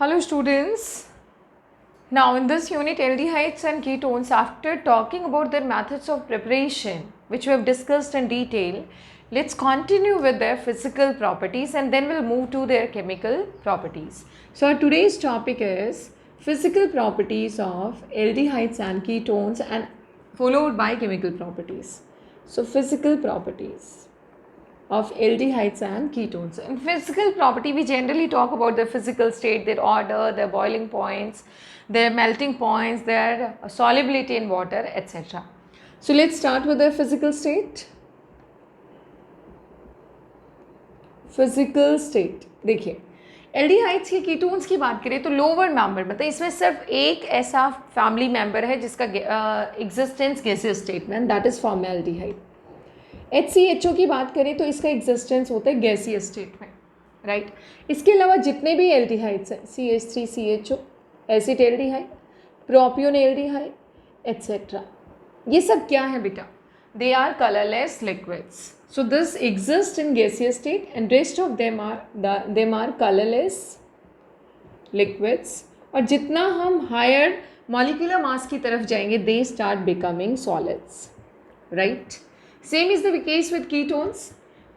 Hello students. Now in this unit aldehydes and ketones, after talking about their methods of preparation which we have discussed in detail, let's continue with their physical properties and then we'll move to their chemical properties. So our today's topic is physical properties of aldehydes and ketones and followed by chemical properties. So physical properties of aldehydes and ketones. In physical property, we generally talk about their physical state, their order, their boiling points, their melting points, their solubility in water, etc. So let's start with their physical state. Physical state देखिए, aldehydes के ketones की बात करें तो lower member मतलब इसमें सिर्फ एक ऐसा फैमिली मेंबर है जिसका एग्जिस्टेंस गैसियस स्टेट में, दैट इज फॉर्मेल्डिहाइड. HCHO की बात करें तो इसका एग्जिस्टेंस होता है गैसियस स्टेट में, राइट. इसके अलावा जितने भी एल्डिहाइड्स हैं, CH3CHO, एसिटाल्डिहाइड, प्रोपियोनएल्डिहाइड एट्सेट्रा, ये सब क्या है बेटा? They are colourless liquids. So this exists in gaseous state and rest of them are colorless liquids. और जितना हम higher molecular mass की तरफ जाएंगे they start becoming solids, right? Same is the case with ketones.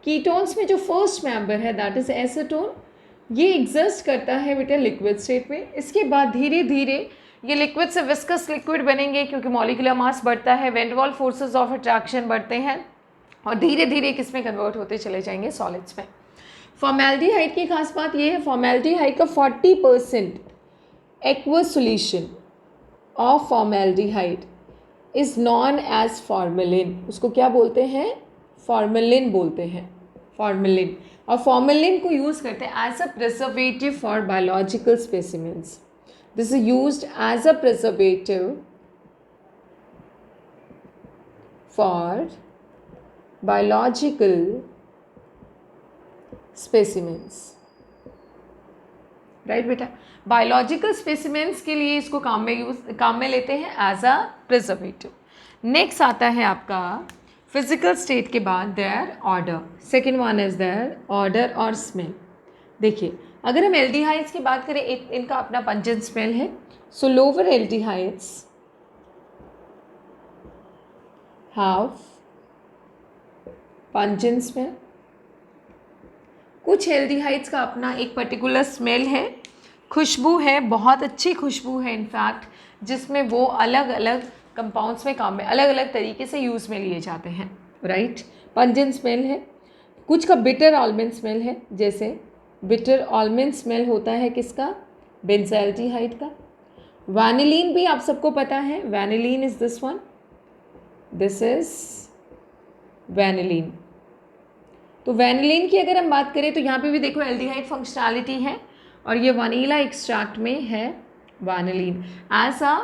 Ketones में जो first member है that is acetone, ये exist करता है बेटा liquid state में. इसके बाद धीरे धीरे ये लिक्विड से विस्कस लिक्विड बनेंगे क्योंकि मॉलिक्यूलर मास बढ़ता है, van der Waals forces of attraction बढ़ते हैं और धीरे धीरे किस में कन्वर्ट होते चले जाएंगे? सॉलिड्स में. फॉर्मेल्डिहाइड की खास बात ये है, फॉर्मेल्डिहाइड का 40% aqueous solution of formaldehyde is known as formalin. उसको क्या बोलते हैं? फॉर्मेलिन बोलते हैं, फॉर्मेलिन. और फॉर्मेलिन को यूज़ करते हैं as a preservative for biological specimens. This is used as a preservative for biological specimens, right बेटा. बायोलॉजिकल स्पेसिमेंट्स के लिए इसको काम में लेते हैं एज अ प्रिजर्वेटिव. नेक्स्ट आता है आपका फिजिकल स्टेट के बाद their odour. Second one is their odour और स्मेल. देखिए, अगर हम एल्डिहाइड्स की बात करें इनका अपना पंजेंट स्मेल है. सो lower aldehydes have pungent smell. कुछ एल्डिहाइड्स का अपना एक पर्टिकुलर स्मेल है, खुशबू है, बहुत अच्छी खुशबू है इनफैक्ट, जिसमें वो अलग अलग कंपाउंड्स में काम में अलग अलग तरीके से यूज़ में लिए जाते हैं, राइट. पंजेंट स्मेल है. कुछ का बिटर आलमंड स्मेल है, जैसे बिटर आलमंड स्मेल होता है किसका? बेंज़ाल्डिहाइड का. वैनिलीन भी आप सबको पता है, vanillin is this one, this is vanillin. तो वैनिलीन की अगर हम बात करें तो यहाँ पे भी देखो एल्डिहाइड फंक्शनैलिटी है और ये वनीला एक्सट्रैक्ट में है vanillin as a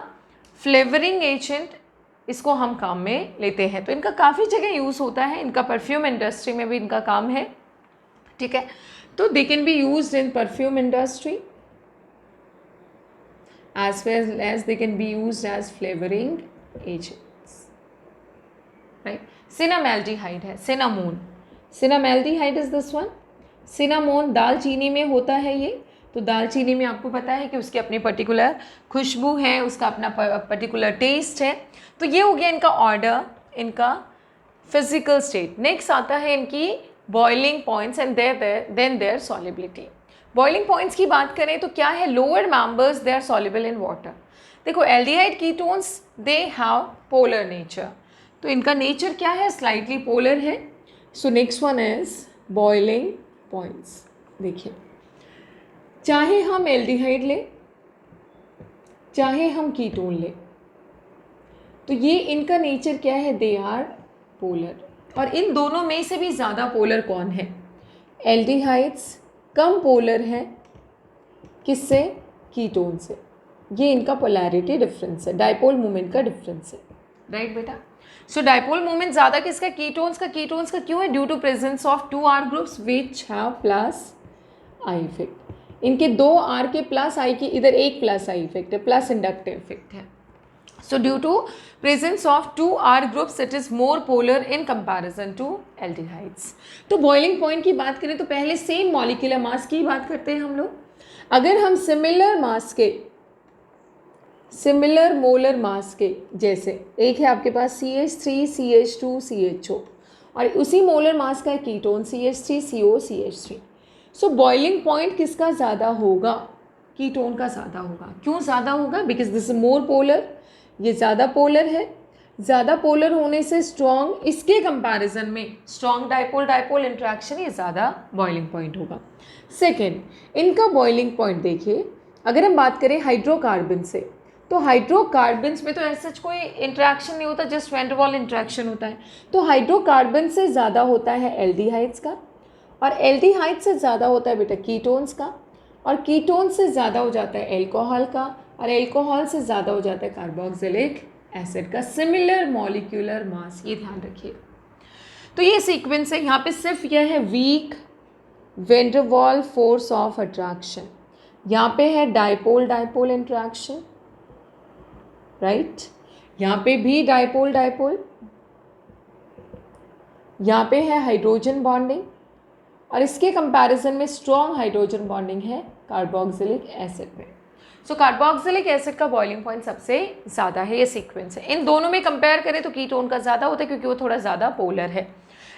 flavouring agent. इसको हम काम में लेते हैं तो इनका काफ़ी जगह यूज़ होता है. इनका परफ्यूम इंडस्ट्री में भी इनका काम है, ठीक है. तो they can be used in perfume industry as well as they can be used as flavouring agents, right. Cinnamaldehyde है, cinnamon. Cinnamaldehyde is this one. Cinnamon दालचीनी में होता है ये. तो दालचीनी में आपको पता है कि उसकी अपनी पर्टिकुलर खुशबू है, उसका अपना पर्टिकुलर टेस्ट है. तो ये हो गया इनका ऑर्डर, इनका फिजिकल स्टेट. नेक्स्ट आता है इनकी boiling points and then their solubility. Boiling points की बात करें तो क्या है? Lower members they are soluble in water. देखो aldehyde ketones they have polar nature. तो इनका नेचर क्या है? स्लाइटली पोलर है. So next one is boiling points. देखिए, चाहे हम एल्डिहाइड लें चाहे हम कीटोन लें तो ये इनका नेचर क्या है? They are polar. और इन दोनों में से भी ज़्यादा पोलर कौन है? एल्डिहाइड्स कम पोलर है किससे? कीटोन से. ये इनका पोलैरिटी डिफरेंस है, डाइपोल मोमेंट का डिफरेंस है, राइट बेटा. सो डाइपोल मोमेंट ज़्यादा किसका? कीटोन्स का. कीटोन्स का क्यों है? Due to presence of 2 R groups which have plus I effect. इनके 2 R के प्लस आई की इधर एक प्लस आई इफेक्ट है, प्लस इंडक्टिव इफेक्ट है. So due to presence of 2 R groups it is more polar in comparison to aldehydes. तो boiling point की बात करें तो पहले सेम मॉलिक्यूलर मास की बात करते हैं हम लोग. अगर हम सिमिलर मोलर मास के जैसे एक है आपके पास CH3 CH2 CHO और उसी मोलर मास का कीटोन CH3 CO CH3, सो बॉइलिंग पॉइंट किसका ज़्यादा होगा? कीटोन का ज़्यादा होगा। क्यों ज़्यादा होगा? Because this is more polar, ये ज़्यादा पोलर है, ज़्यादा पोलर होने से स्ट्रॉन्ग, इसके कंपैरिजन में स्ट्रॉन्ग डाइपोल डाइपोल इंट्रैक्शन, ये ज़्यादा बॉइलिंग पॉइंट होगा। सेकेंड, इनका बॉइलिंग पॉइंट देखिए, अगर हम बात करें हाइड्रोकार्बन से, तो हाइड्रोकार्बन्स में तो ऐसा कोई इंट्रैक्शन नहीं होता, जस्ट वैन डर वाल इंट्रैक्शन होता है। तो हाइड्रोकार्बन से ज़्यादा होता है एल्डिहाइड्स का, और एल्डिहाइड से ज़्यादा होता है बेटा कीटोन्स का, और कीटोन से ज़्यादा हो जाता है एल्कोहल का, और एल्कोहल से ज़्यादा हो जाता है कार्बोक्सिलिक एसिड का। सिमिलर मॉलिक्यूलर मास, ये ध्यान रखिए। तो ये सीक्वेंस है, यहाँ पे सिर्फ यह है वीक वैन डर वाल फोर्स ऑफ अट्रैक्शन, यहाँ पे है डाइपोल डाइपोल इंट्रैक्शन, राइट, यहाँ पे भी डाइपोल डाइपोल, यहाँ पे है हाइड्रोजन बॉन्डिंग, और इसके कंपैरिजन में स्ट्रॉन्ग हाइड्रोजन बॉन्डिंग है कार्बोक्सिलिक एसिड में। सो कार्बोक्सिलिक एसिड का बॉइलिंग पॉइंट सबसे ज़्यादा है, ये सीक्वेंस है। इन दोनों में कंपेयर करें तो कीटोन का ज़्यादा होता है क्योंकि वो थोड़ा ज़्यादा पोलर है।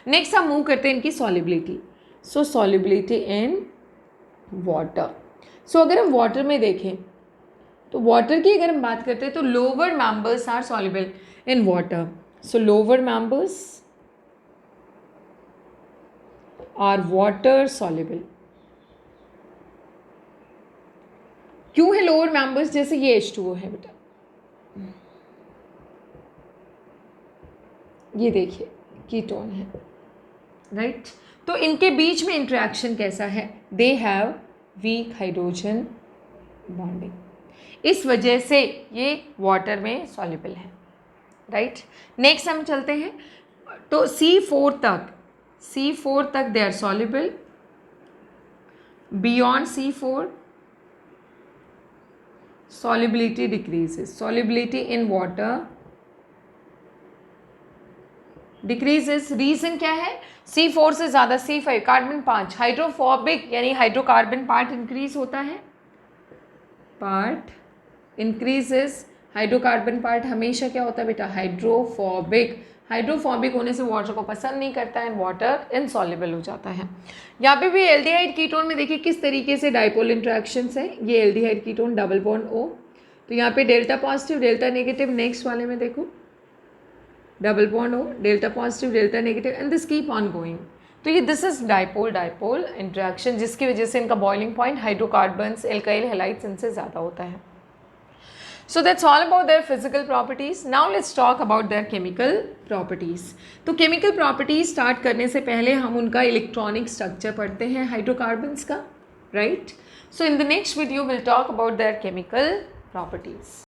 नेक्स्ट हम मूव करते हैं इनकी solubility. So solubility in water. So अगर हम वाटर में देखें तो वाटर की अगर हम बात करते हैं तो lower members are soluble in water. So lower members are water soluble. क्यों है लोअर मेंबर्स? जैसे ये H2O है बेटा, ये देखिए कीटोन है, राइट। तो इनके बीच में इंटरेक्शन कैसा है? They have week hydrogen bonding, इस वजह से ये वाटर में सॉल्युबल है, राइट। नेक्स्ट हम चलते हैं तो C4 तक they are soluble. Beyond C4 solubility decreases, solubility in water decreases। Reason क्या है? C4 से ज़्यादा C5 कार्बन 5 हाइड्रोफोबिक यानी हाइड्रोकार्बन पार्ट इंक्रीज होता है, पार्ट इंक्रीजेस। हाइड्रोकार्बन पार्ट हमेशा क्या होता है बेटा? हाइड्रोफोबिक। हाइड्रोफोबिक होने से वाटर को पसंद नहीं करता है, वाटर इनसॉल्युबल हो जाता है। यहाँ पे भी एल्डिहाइड कीटोन में देखिए किस तरीके से डाइपोल इंट्रैक्शंस है। ये aldehyde ketone double bond O, तो यहाँ पे delta positive delta negative. Next वाले में देखो double bond O, delta positive delta negative, and this keep on going. तो ये this is dipole dipole interaction, जिसकी वजह से इनका boiling point hydrocarbons alkyl halides इनसे ज़्यादा होता है। So that's all about their physical properties. Now let's talk about their chemical properties. तो chemical properties start करने से पहले हम उनका electronic structure पढ़ते हैं hydrocarbons का, right? So in the next video we'll talk about their chemical properties.